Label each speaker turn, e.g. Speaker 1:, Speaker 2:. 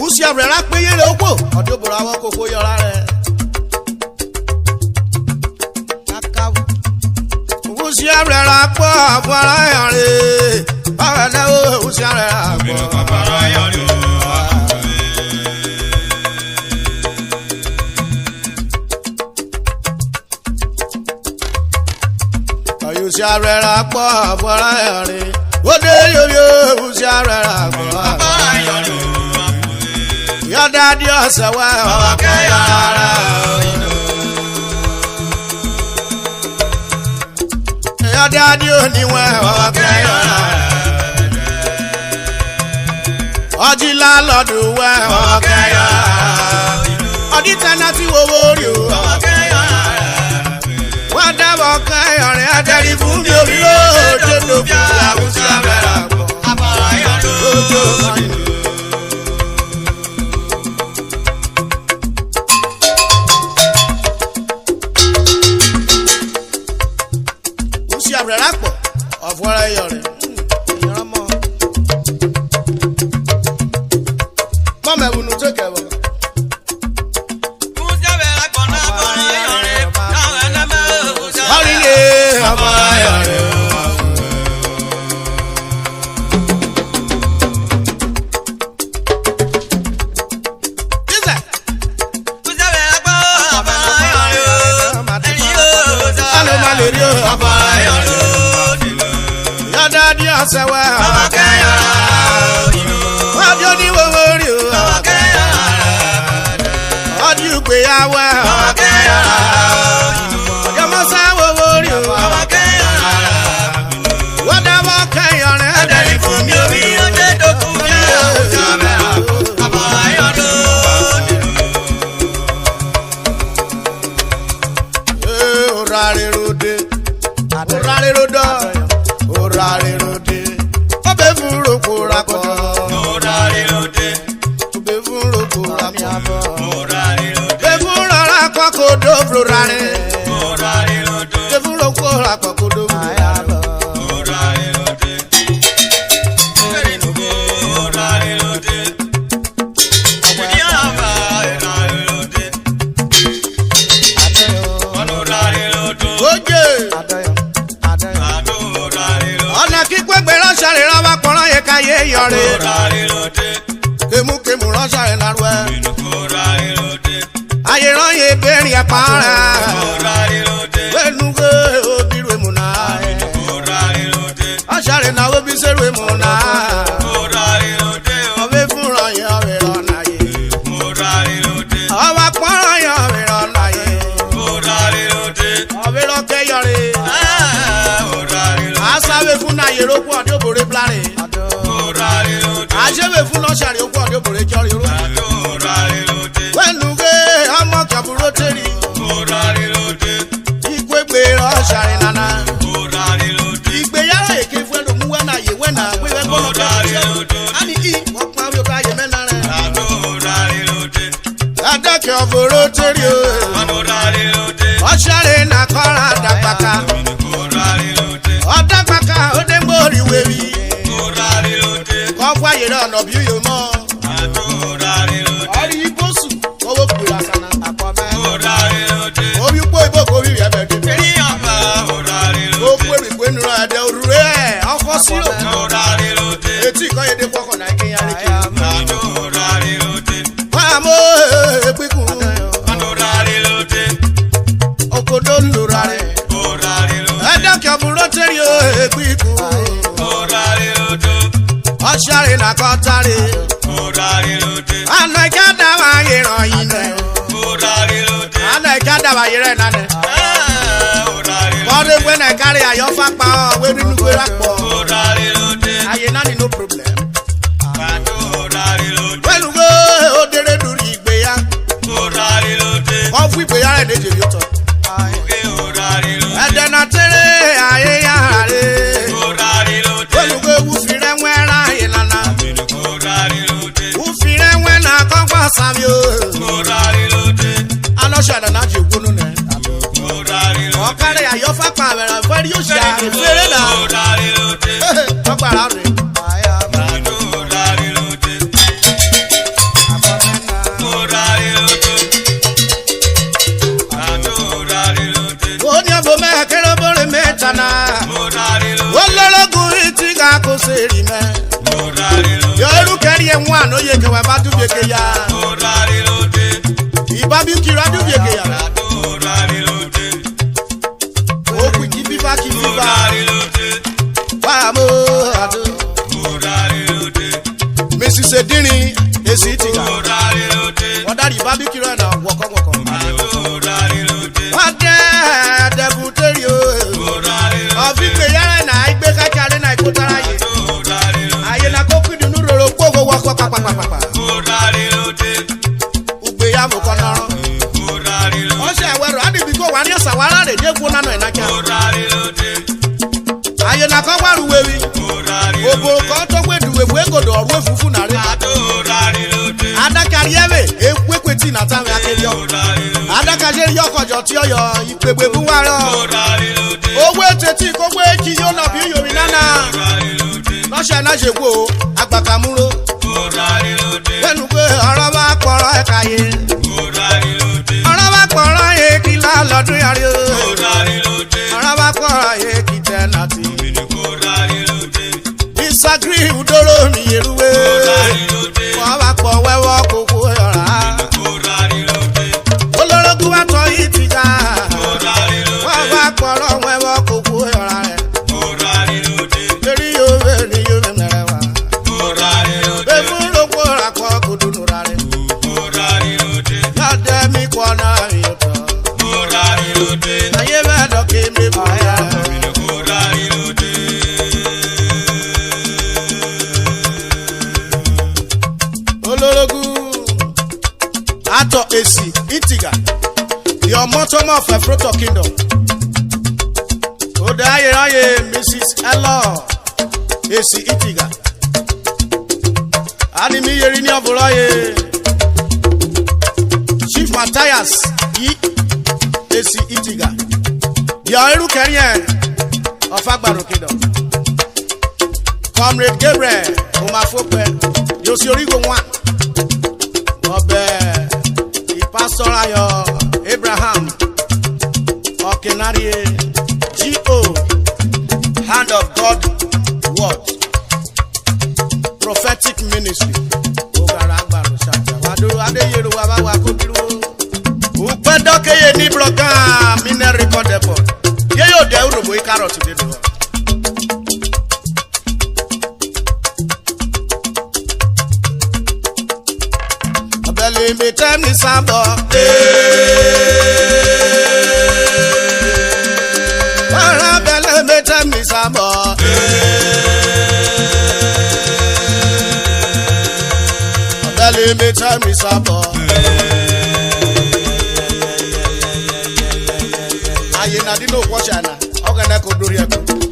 Speaker 1: Usiavwe rakpeye le okwo. Odoboro awon koko yora re. Akawu. Usiavwe rakpo afara yare. Bawele o Usiavwe rakpo afara yare. Usiavwe rakpo afara yare. Ode yoyo Usiavwe rakpo afara yare. Your daddy also okay, your daddy only okay. Ojila Lord okay. Odi tenant wo worry okay. What the okay, your daddy fun mi obi lo do do Usiavwe Akpo of what I hear. Mama will not take over. Say well, okay. What do you worry? Okay. What do you pay? Okay. You must have worry. Okay. What am okay on it? Daddy from you, we are dead to Kemu ránṣẹ́ ìlàrúwẹ́. Ayẹ̀rọ̀yẹ̀ bẹ̀rẹ̀ àpárá. Wẹ́nugbé obìnrin èmùnà. Ọ̀ṣàrẹ̀ náà ó bí sẹ́rù èmùnà. Ọbẹ̀ fúnra yẹn ọbẹ̀ rọ̀nà yẹ. Ọba pọ́nrọ̀ yẹn ọbẹ̀ rọ̀nà yẹ. Ọbẹ̀ rọ̀kẹ́ yọrí. Àṣàwẹ̀ fún àyẹ̀rọ̀ kú ọdún òbòrè blárẹ̀. Ajẹ́wé fún lọ́ṣàrí ó pọ̀ ní òbòrè jọrí oró. Wẹ́nugbé ọmọ kàbúrò tẹ́rì. Ìgbégbé lọ́ṣàrí nana. Ìgbéyàrá èké fún ẹlòmú wẹ́nà yé wẹ́nà wíwẹ́ gbọ́dọ̀ tẹ́lẹ̀. A ní kí wọ́n pọn àwọn ọ̀gá ayé mẹ́ta rẹ̀. Adákẹ́ ọ̀bòrò tẹ́rì o. Ọ̀ṣàrí nàkọ́ra dàgbàkà. Ọ̀dàgbàkà ó dé mbórí wéwì. Ọ̀pọ̀ ayé náà nọ̀ bí yóò mọ́. Ọ̀rí ibósù owó kúrò àsánà. Omi pọ̀ ìbò kò rí rẹ̀ bẹ̀rẹ̀ dé. Ó kú èrè pé nínú ẹ̀dẹ̀ òrùlé ẹ̀ ọkọ̀ sílò. Etí ìkọ́yédé pọ̀kọ̀ náà kí n yára kí. Máa mú èpínkùn. Òkòdó ń lura rẹ̀. Ẹ̀dẹ́kẹ̀ burú tẹ́rì ó èpínkùn. Ọ̀ṣàrè nàkọ́tàrè. Àná ìkádà wà yé ròyìn nẹ̀. Àná ìkádà wà yé rẹ̀ nánẹ̀. Bọ́dé pé nà kárí àyọ̀ fapá ọ̀wé nínú gbé rápọ̀. Ayé náà ní no problem. Wẹ́nugbé ó déré dùn ìgbéyà. Wọ́n fún ìgbéyà rẹ̀ léjè yóò tọ̀. Ẹ̀dẹ̀ nà tẹ́lẹ̀ ayé yára rẹ̀. Wẹ́nugbé wúfi rẹ̀ wẹ́rà yé nana. Wúfi rẹ̀ wẹ́ nà kọ́kọ́ sàmì o. Alọ́ṣàdà náà jẹ́ ògbónú nẹ̀. Ọ̀kárí àyọ̀ fapá àbẹ̀rẹ̀ fẹ́rí yóò ṣe àfẹ́rẹ́ náà. Ọgbàrá rẹ̀. one no ye ke wa ba du be ke ya. Iba bi ki ra du be ke ya. O ku ki bi ba ki bi ba. Wa mo ado. Mrs. Edini esi ti ga. Oda ri ba bi ki ra na woko. Wa de buteri o. Ovi pe yara na igbe ka kare na ikotara ye. Aye na ko kidi nu roro pogo woko papa. Ugbe ya mo kono. O se awero adi bi ko wa ni sawara re je gbo na no ina kya. Aye na ko waru wewi. Obo ko to gbeduwe godo oru efufu na re. Adakari ebe ekwekweti na tawe akejo. Adakaje yokojo ti oyo ipegbe buwaro. Owo eteti ko gbe ki yo na bi yomi nana. Lo se na jegbo agbakamuro. Lenu pe oro ba poro ekaye. Oro ba poro e ki la lodun yari o. Oro ba poro e ki tenati. Disagree udoro mi yeruwe. Wa ba po wewo koko yora. Olorogun wa to itiga. Wa ba poro wewo koko yora re. Eri yo ni yo merewa. Be furo ko ra ko kudunu ra re. Ya de mi ko na yoto. Aye ba do ke mi ba ya. Ato esi itiga your motto of a proto kingdom. Odaye Mrs. Elo esi itiga. Ani mi yeri ni oburaye Chief Matthias esi itiga. Your eru keriye of Agbaro kingdom. Comrade Gabriel Omafope Yosi Origo 1 Obe Pastor Ayo Abraham Okenarie G.O. Hand of God Word Prophetic Ministry Ogara Agbaro Shaja Wadu Adeyero Waba Wakokiru Upedoke ye ni bloga Mine record depot Ye yo de Urhobo Ikaro today do me tell me sambo Para bele me tell me sambo Bele me tell me sambo Aye na di no watch ana ogana ko dori eko